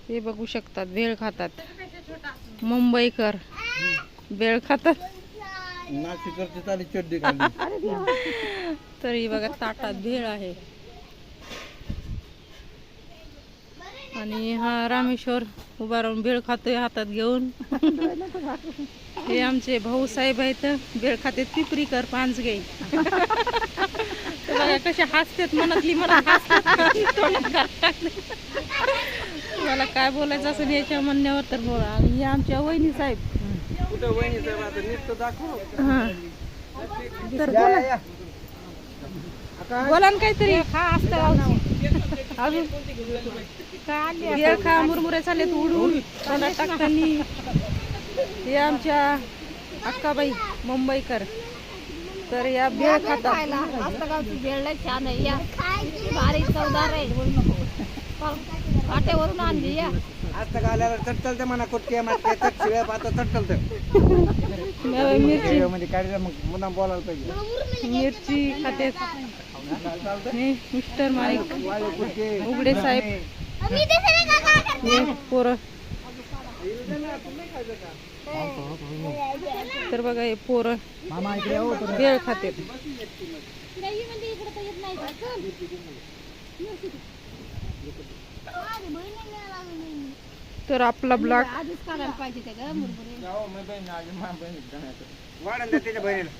हे बघू शकतात, भेळ खातात मुंबईकर, भेळ खातात. तरी बघा ताटात भेळ आहे. आणि हा रामेश्वर उभा राहून भेळ खातोय हातात घेऊन. हे आमचे भाऊसाहेब आहेत, भेळ खाते पिपरीकर पांचगे. बघा कसे हसतात, मनातली मनात हसतात. तोंडात घास टाकले. मला काय बोलायचं असं याच्या म्हणण्यावर तर बोला. आणि हे आमच्या वहिनी साहेब. हा तर बोला ना काहीतरी. अजून भेळ खा, मुरमुरे चाललेत उडून तोंडात टाकतानी. हे आमच्या अक्काबाई मुंबईकर, तर या भेळ खातात. गावची भेळ लय छान आहे, या भारी चवदार आहे. वाट्यावरून आणली या. आता गाल्याला चटचलते म्हणा कुठे शिव्या पाहतो चटचलते. मिरची म्हणजे काढलं मग मुलांना बोलायला पाहिजे. मिरची खाते मिस्टर माणिक उघडे साहेब. हे पोरं तर बघा, हे पोरं भेळ खाते. तर आपला ब्लॉग आधीच काढायला पाहिजे ते ग मुरमुरे. वाढन त्याच्या बहिणीला.